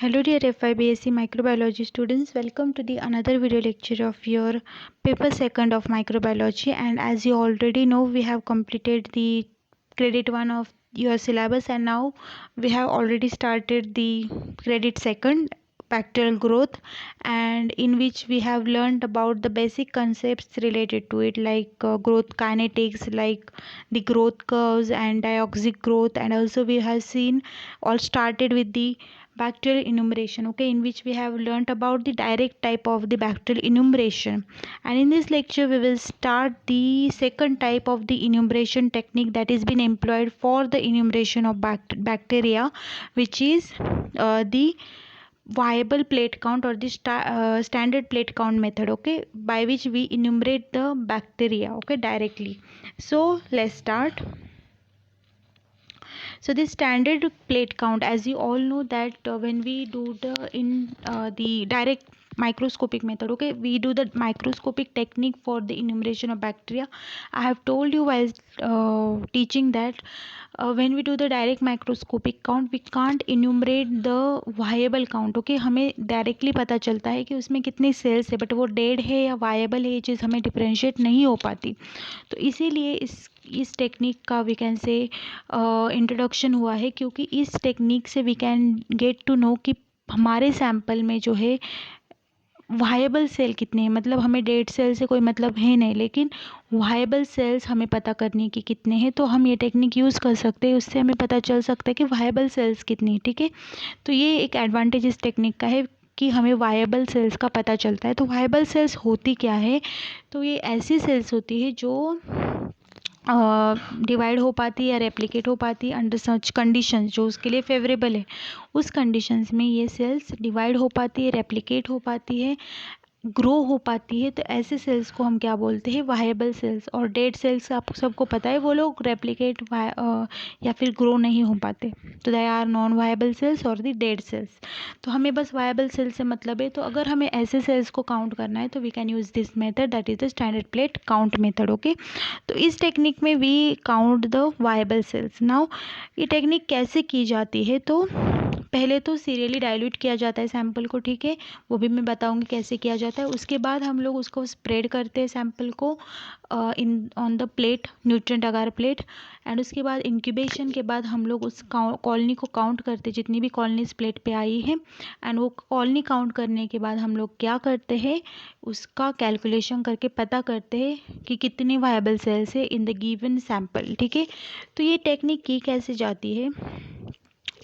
Hello dear FIBSc microbiology students, welcome to the another video lecture of your paper second of microbiology. And as you already know, we have completed the credit 1 of your syllabus, and now we have already started the credit second, bacterial growth, and in which we have learned about the basic concepts related to it, like growth kinetics, like the growth curves and dioxic growth. And also we have seen all started with the bacterial enumeration, okay, in which we have learnt about the direct type of the bacterial enumeration. And in this lecture we will start the second type of the enumeration technique that is been employed for the enumeration of bacteria, which is the viable plate count, or the standard plate count method, okay, by which we enumerate the bacteria, okay, directly. So let's start. So the standard plate count, as you all know that when we do the direct microscopic method, okay, we do the microscopic technique for the enumeration of bacteria. I have told you while teaching that when we do the direct microscopic count, we can't enumerate the viable count, okay. हमें directly पता चलता है कि उसमें कितने sales है, but वो dead है या वायबल है, ये चीज़ हमें डिफ्रेंशिएट नहीं हो पाती. तो इसीलिए इस टेक्निक का वी कैन से इंट्रोडक्शन हुआ है, क्योंकि इस टेक्निक से we can get to know कि हमारे सैंपल में जो है वायबल सेल कितने हैं. मतलब हमें डेड सेल से कोई मतलब है नहीं, लेकिन वायबल सेल्स हमें पता करनी है कि कितने हैं. तो हम ये टेक्निक यूज़ कर सकते हैं, उससे हमें पता चल सकता है कि वायबल सेल्स कितनी है. ठीक है, तो ये एक एडवांटेज इस टेक्निक का है कि हमें वायबल सेल्स का पता चलता है. तो वायबल सेल्स होती क्या है? तो ये ऐसी सेल्स होती है जो डिवाइड हो पाती है या रेप्लिकेट हो पाती है अंडर सच कंडीशंस जो उसके लिए फेवरेबल है. उस कंडीशंस में ये सेल्स डिवाइड हो पाती है, रेप्लिकेट हो पाती है, ग्रो हो पाती है. तो ऐसे सेल्स को हम क्या बोलते हैं? Viable cells. और डेड सेल्स आप सबको पता है वो लोग रेप्लिकेट या फिर ग्रो नहीं हो पाते. तो they are non viable cells और दी डेड सेल्स. तो हमें बस वायबल सेल्स से मतलब है. तो अगर हमें ऐसे सेल्स को काउंट करना है तो we can use this method, that is the standard plate count method, okay. तो इस टेक्निक में we count the viable cells. Now ये टेक्निक कैसे की जाती है? तो पहले तो सीरियली डाइल्यूट किया जाता है सैंपल को, ठीक है, वो भी मैं बताऊंगी कैसे किया जाता है. उसके बाद हम लोग उसको स्प्रेड करते हैं सैंपल को in on the plate, nutrient agar plate. And उसके बाद इंक्यूबेशन के बाद हम लोग उस कॉलोनी को काउंट करते, जितनी भी कॉलोनीज प्लेट पे आई है. एंड वो कॉलोनी काउंट करने के बाद हम लोग क्या करते हैं? उसका कैलकुलेशन करके पता करते हैं कि कितनी वायबल सेल्स है इन द गिवन सैंपल. ठीक है, तो ये टेक्निक की कैसे जाती है?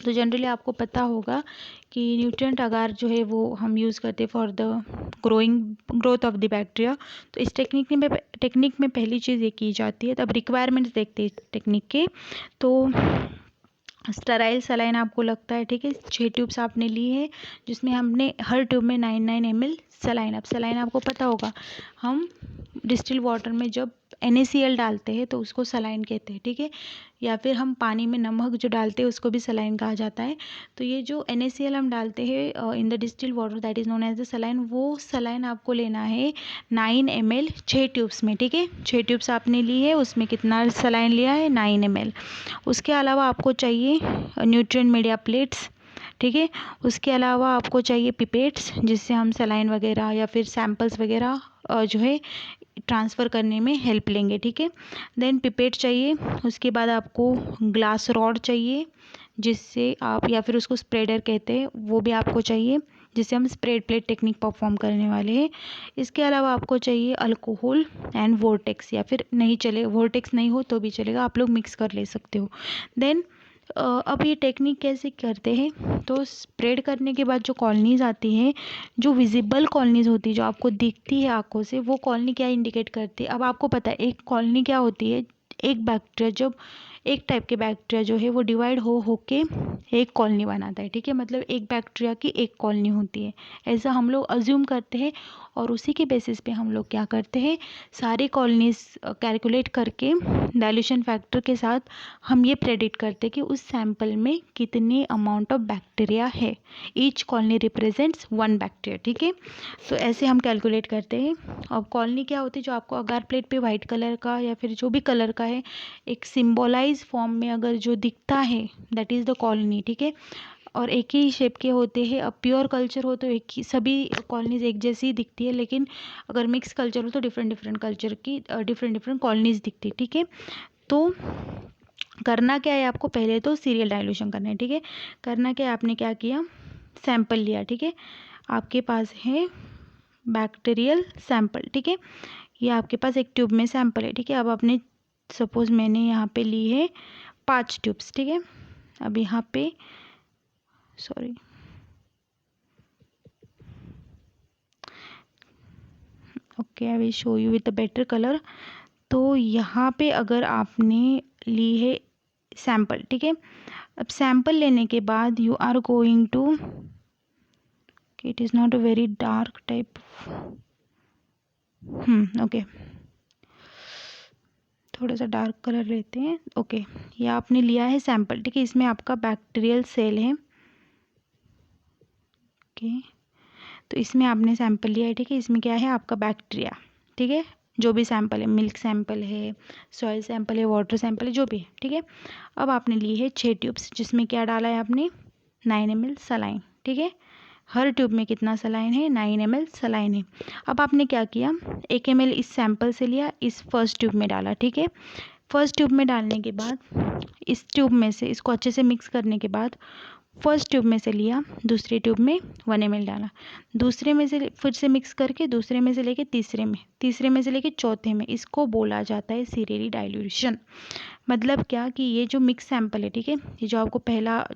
तो जनरली आपको पता होगा कि न्यूट्रिएंट अगार जो है वो हम यूज़ करते हैं for the growth of the bacteria. तो इस टेक्निक में पहली चीज़ ये की जाती है. तब रिक्वायरमेंट्स देखते हैं इस टेक्निक के. तो स्टेराइल सलाइन आपको लगता है, ठीक है, 6 ट्यूब्स आपने ली है, जिसमें हमने हर ट्यूब में 9 ml सलाइन. अब सलाइन आपको पता होगा, हम डिस्टिल वाटर में जब NaCl डालते हैं तो उसको सलाइन कहते हैं, ठीक है, या फिर हम पानी में नमक जो डालते हैं उसको भी सलाइन कहा जाता है. तो ये जो NaCl हम डालते हैं in the distil water, that is known as the saline. वो सलाइन आपको लेना है 9 ml 6 ट्यूब्स में, ठीक है. 6 ट्यूब्स आपने ली है, उसमें कितना सलाइन लिया है? 9 ml. उसके अलावा आपको चाहिए न्यूट्रिएंट मीडिया प्लेट्स, ठीक है. उसके अलावा आपको चाहिए पिपेट्स, जिससे हम सलाइन वगैरह या फिर सैंपल्स वगैरह जो है ट्रांसफ़र करने में हेल्प लेंगे, ठीक है. देन पिपेट चाहिए. उसके बाद आपको ग्लास रॉड चाहिए, जिससे आप, या फिर उसको स्प्रेडर कहते हैं, वो भी आपको चाहिए, जिससे हम स्प्रेड प्लेट टेक्निक परफॉर्म करने वाले हैं. इसके अलावा आपको चाहिए अल्कोहल एंड वोर्टेक्स, या फिर नहीं चले, वोर्टेक्स नहीं हो तो भी चलेगा, आप लोग मिक्स कर ले सकते हो. देन अब ये टेक्निक कैसे करते हैं? तो स्प्रेड करने के बाद जो कॉलोनीज़ आती हैं, जो विजिबल कॉलोनीज़ होती है, जो आपको दिखती है आँखों से, वो कॉलोनी क्या इंडिकेट करती है? अब आपको पता है एक कॉलोनी क्या होती है. एक बैक्टीरिया, जब एक टाइप के बैक्टीरिया जो है वो डिवाइड हो के एक कॉलोनी बनाता है, ठीक है. मतलब एक बैक्टीरिया की एक कॉलोनी होती है, ऐसा हम लोग अज्यूम करते हैं. और उसी के बेसिस पे हम लोग क्या करते हैं? सारी कॉलोनीज कैलकुलेट करके डाइल्यूशन फैक्टर के साथ हम ये प्रेडिक्ट करते हैं कि उस सैंपल में कितनी अमाउंट ऑफ बैक्टीरिया है. ईच कॉलोनी रिप्रेजेंट्स 1 बैक्टीरिया, ठीक है. तो ऐसे हम कैलकुलेट करते हैं. अब कॉलोनी क्या होती है? जो आपको अगार प्लेट पे वाइट कलर का या फिर जो भी कलर का है, एक सिम्बोलाइज फॉर्म में अगर जो दिखता है, दैट इज़ द कॉलोनी, ठीक है. और एक ही शेप के होते हैं। अब प्योर कल्चर हो तो एक ही सभी कॉलोनीज एक जैसी दिखती है, लेकिन अगर मिक्स कल्चर हो तो डिफरेंट डिफरेंट कल्चर की डिफरेंट डिफरेंट कॉलोनीज दिखती है। ठीक है, तो करना क्या है आपको, पहले तो सीरियल डाइल्यूशन करना है। ठीक है, करना क्या है, आपने क्या किया, सैंपल लिया। ठीक है, आपके पास है बैक्टीरियल सैंपल। ठीक है, ये आपके पास एक ट्यूब में सैंपल है। ठीक है, अब आपने सपोज मैंने यहाँ पे ली है 5 ट्यूब्स। ठीक है, अब यहाँ पे sorry okay, I will show you with the better colour. तो यहाँ पे अगर आपने ली है सैंपल, ठीक है, अब सैंपल लेने के बाद you are going to, it is not a very dark type, okay, थोड़ा सा डार्क कलर लेते हैं। ओके, ये आपने लिया है सैंपल। ठीक है, इसमें आपका बैक्टीरियल सेल है। ओके, तो इसमें आपने सैंपल लिया है। ठीक है, इसमें क्या है, आपका बैक्टीरिया। ठीक है, जो भी सैंपल है, मिल्क सैंपल है, सॉइल सैंपल है, वाटर सैंपल है, जो भी है। ठीक है, अब आपने ली है 6 ट्यूब्स, जिसमें क्या डाला है आपने, 9 ml सलाइन। ठीक है, हर ट्यूब में कितना सलाइन है, 9 ml सलाइन है। अब आपने क्या किया, 1 ml इस सैंपल से लिया, इस फर्स्ट ट्यूब में डाला। ठीक है, फर्स्ट ट्यूब में डालने के बाद इस ट्यूब में से इसको अच्छे से मिक्स करने के बाद फर्स्ट ट्यूब में से लिया, दूसरे ट्यूब में 1 ml डाला, दूसरे में से फिर से मिक्स करके दूसरे में से लेके तीसरे में, तीसरे में से लेके चौथे में, इसको बोला जाता है सीरियली डाइल्यूशन। मतलब क्या कि ये जो मिक्स सैंपल है, ठीक है, ये जो आपको पहला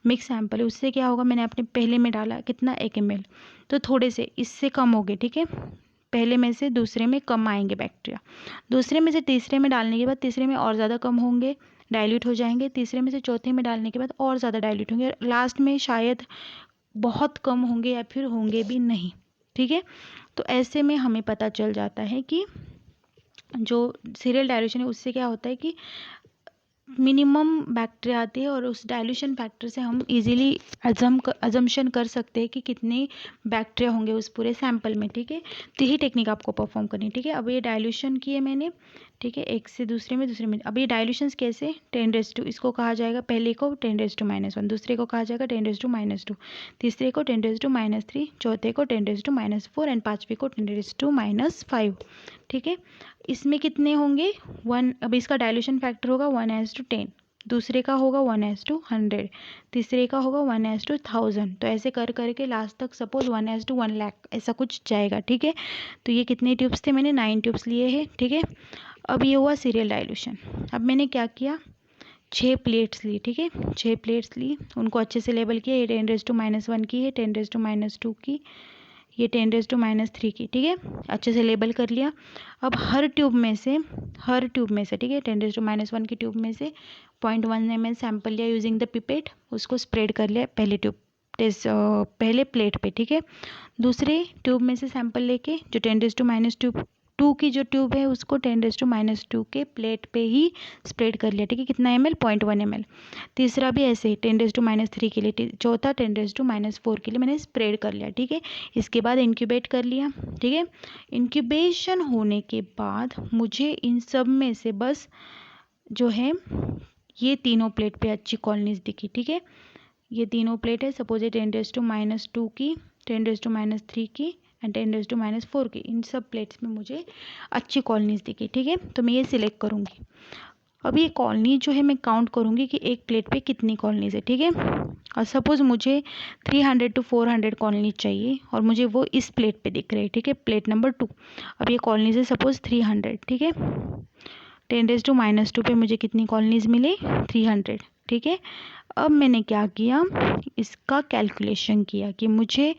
मिक्स सैंपल है, उससे क्या होगा, मैंने अपने पहले में डाला कितना, 1 ml, तो थोड़े से इससे कम हो गए। ठीक है, पहले में से दूसरे में कम आएंगे बैक्टीरिया, दूसरे में से तीसरे में डालने के बाद तीसरे में और ज़्यादा कम होंगे, डाइल्यूट हो जाएंगे, तीसरे में से चौथे में डालने के बाद और ज़्यादा डाइल्यूट होंगे, लास्ट में शायद बहुत कम होंगे या फिर होंगे भी नहीं। ठीक है, तो ऐसे में हमें पता चल जाता है कि जो सीरियल डाइल्यूशन है उससे क्या होता है कि मिनिमम बैक्टीरिया आती है, और उस डाइल्यूशन फैक्टर से हम इजीली अजम्पशन कर सकते हैं कि कितने बैक्टीरिया होंगे उस पूरे सैंपल में। ठीक है, तो यही टेक्निक आपको परफॉर्म करनी है। ठीक है, अब ये डाइल्यूशन किए मैंने, ठीक है, एक से दूसरे में, दूसरे में। अब ये डाइल्यूशंस कैसे, 10⁻², इसको कहा जाएगा पहले को 10⁻⁻1, दूसरे को कहा जाएगा 10⁻², तीसरे को 10⁻3, चौथे को 10⁻4 एंड पाँचवें को 10⁻5। ठीक है, इसमें कितने होंगे, 1, अब इसका डाइल्यूशन फैक्टर होगा 1:10, दूसरे का होगा 1:100, तीसरे का होगा 1:1000। तो ऐसे कर करके लास्ट तक सपोज 1:1 लाख ऐसा कुछ जाएगा। ठीक है, तो ये कितने ट्यूब्स थे, मैंने 9 ट्यूब्स लिए हैं। ठीक है, अब ये हुआ सीरियल डाइल्यूशन। अब मैंने क्या किया, 6 प्लेट्स ली। ठीक है, 6 प्लेट्स ली, उनको अच्छे से लेबल किया, ये 10⁻1 की है, 10⁻2 की, ये 10⁻3 की। ठीक है, अच्छे से लेबल कर लिया। अब हर ट्यूब में से ठीक है, 10⁻1 की ट्यूब में से 0.1 ml सैंपल लिया यूजिंग द पिपेट, उसको स्प्रेड कर लिया पहले ट्यूब पहले प्लेट पे। ठीक है, दूसरे ट्यूब में से सैंपल लेके जो 10⁻2 की जो ट्यूब है उसको 10⁻2 के प्लेट पे ही स्प्रेड कर लिया। ठीक है, कितना ml, 0.1 ml। तीसरा भी ऐसे ही 10⁻3 के लिए, चौथा 10⁻4 के लिए मैंने स्प्रेड कर लिया। ठीक है, इसके बाद इंक्यूबेट कर लिया। ठीक है, इंक्यूबेशन होने के बाद मुझे इन सब में से बस जो है ये तीनों प्लेट पे अच्छी कॉलोनीज दिखी। ठीक है, ये तीनों प्लेट है, सपोज ये 10⁻2 की, 10⁻3 की एंड 10⁻4 की, इन सब प्लेट्स में मुझे अच्छी कॉलोनीज दिखी। ठीक है, तो मैं ये सिलेक्ट करूँगी। अब ये कॉलोनी जो है मैं काउंट करूँगी कि एक प्लेट पे कितनी कॉलोनीज है। ठीक है, और सपोज मुझे 300 to 400 कॉलोनीज चाहिए और मुझे वो इस प्लेट पे दिख रहे हैं। ठीक है, प्लेट नंबर 2। अब ये कॉलोनीज है सपोज 300। ठीक है, 10⁻2 पे मुझे कितनी कॉलोनीज मिले, 300। ठीक है, अब मैंने क्या किया, इसका कैलकुलेशन किया कि मुझे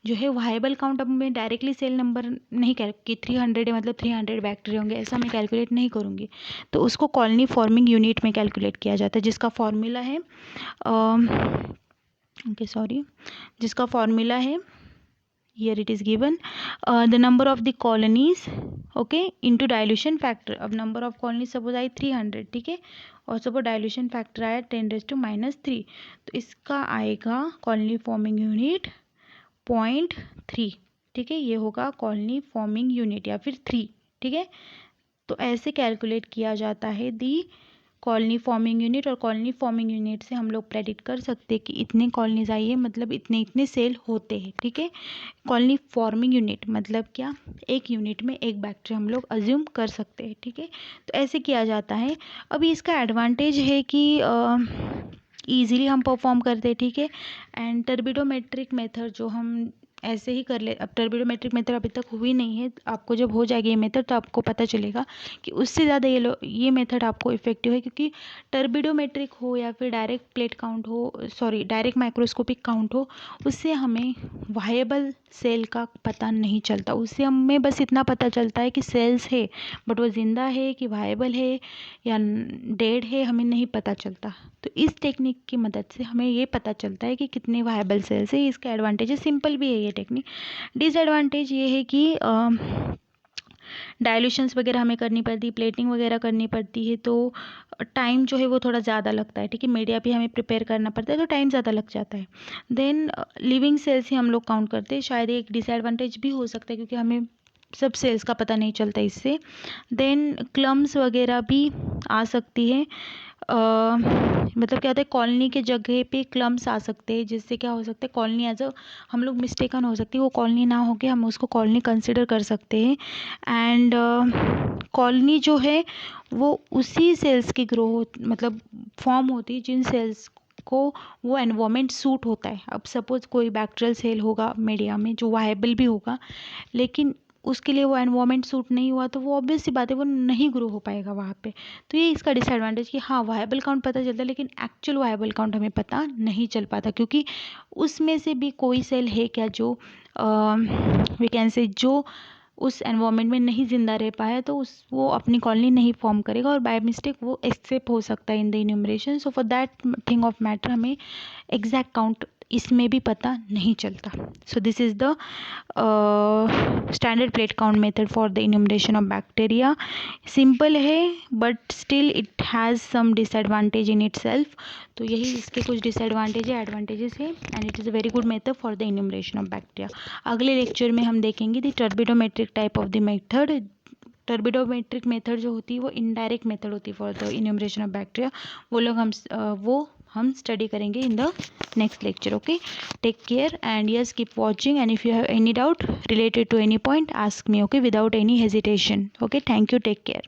जो है वायबल काउंट, अब मैं डायरेक्टली सेल नंबर नहीं कह कि 300 है मतलब 300 बैक्टीरिया होंगे, ऐसा मैं कैलकुलेट नहीं करूँगी। तो उसको कॉलोनी फॉर्मिंग यूनिट में कैलकुलेट किया जाता है, जिसका फॉर्मूला है जिसका फॉर्मूला है, here it is given, the number of the colonies, okay, into dilution factor। अब number of colonies suppose I 300। ठीक है, और सपोज डाइल्यूशन फैक्टर आया 10⁻3, तो इसका आएगा कॉलोनी फॉर्मिंग यूनिट 0.3। ठीक है, ये होगा कॉलोनी फॉर्मिंग यूनिट या फिर 3। ठीक है, तो ऐसे कैलकुलेट किया जाता है दी कॉलोनी फॉर्मिंग यूनिट, और कॉलोनी फॉर्मिंग यूनिट से हम लोग प्रेडिक्ट कर सकते हैं कि इतने कॉलोनीज आई है, मतलब इतने इतने सेल होते हैं, ठीक है। कॉलोनी फॉर्मिंग यूनिट मतलब क्या, एक यूनिट में एक बैक्टीरिया हम लोग अज्यूम कर सकते हैं, ठीक है। तो ऐसे किया जाता है। अभी इसका एडवांटेज है कि ईज़िली हम परफॉर्म करते हैं, ठीक है। एंड टर्बिडोमेट्रिक मेथड जो हम ऐसे ही कर ले, अब टर्बिडोमेट्रिक मेथड अभी तक हुई नहीं है, आपको जब हो जाएगी ये मेथड तो आपको पता चलेगा कि उससे ज़्यादा ये मेथड आपको इफेक्टिव है, क्योंकि टर्बिडोमेट्रिक हो या फिर डायरेक्ट प्लेट काउंट हो, सॉरी डायरेक्ट माइक्रोस्कोपिक काउंट हो, उससे हमें वायबल सेल का पता नहीं चलता। उससे हमें बस इतना पता चलता है कि सेल्स है, बट वो जिंदा है कि वायबल है या डेड है हमें नहीं पता चलता। तो इस टेक्निक की मदद से हमें ये पता चलता है कि कितने वायबल सेल्स है। इसका एडवांटेज है, सिंपल भी है ये टेक्निक। डिसएडवांटेज ये है कि डाइल्यूशंस वगैरह हमें करनी पड़ती है, प्लेटिंग वगैरह करनी पड़ती है, तो टाइम जो है वो थोड़ा ज़्यादा लगता है, ठीक है। मीडिया भी हमें प्रिपेयर करना पड़ता है तो टाइम ज़्यादा लग जाता है। देन लिविंग सेल्स ही हम लोग काउंट करते हैं, शायद एक डिसएडवांटेज भी हो सकता है क्योंकि हमें सब सेल्स का पता नहीं चलता इससे। देन क्लम्स वगैरह भी आ सकती है, मतलब क्या होता है, कॉलोनी के जगह पे क्लम्स आ सकते हैं, जिससे क्या हो सकता है कॉलोनी एज अ हम लोग मिस्टेकन हो सकती है, वो कॉलोनी ना होके हम उसको कॉलोनी कंसिडर कर सकते हैं। एंड कॉलोनी जो है वो उसी सेल्स की ग्रो मतलब फॉर्म होती है जिन सेल्स को वो एनवायरनमेंट सूट होता है। अब सपोज कोई बैक्टीरियल सेल होगा मीडिया में जो वायबल भी होगा, लेकिन उसके लिए वो एनवायरनमेंट सूट नहीं हुआ तो वो ऑब्वियस सी बात है वो नहीं ग्रो हो पाएगा वहाँ पे। तो ये इसका डिसएडवांटेज कि हाँ वायबल काउंट पता चलता है, लेकिन एक्चुअल वायबल काउंट हमें पता नहीं चल पाता, क्योंकि उसमें से भी कोई सेल है क्या जो वी कैन से जो उस एनवायरनमेंट में नहीं जिंदा रह पाया, तो उस वो अपनी कॉलोनी नहीं फॉर्म करेगा और बाय मिस्टेक वो एक्सेप्ट हो सकता है in the enumeration. So for that thing of matter हमें एग्जैक्ट काउंट इसमें भी पता नहीं चलता। So this is the standard plate count method for the enumeration of bacteria. Simple है but still it has some disadvantage in itself. तो यही इसके कुछ डिसएडवांटेज है, एडवांटेजेस है, and it is a very good method for the enumeration of bacteria. अगले lecture में हम देखेंगे the टर्बिडोमेट्रिक type of the method. Turbidometric method जो होती है वो इनडायरेक्ट मेथड होती है for the enumeration of bacteria. वो हम स्टडी करेंगे in the next lecture. Okay, take care and yes, keep watching, and if you have any doubt related to any point, ask me, okay, without any hesitation. Okay, thank you, take care.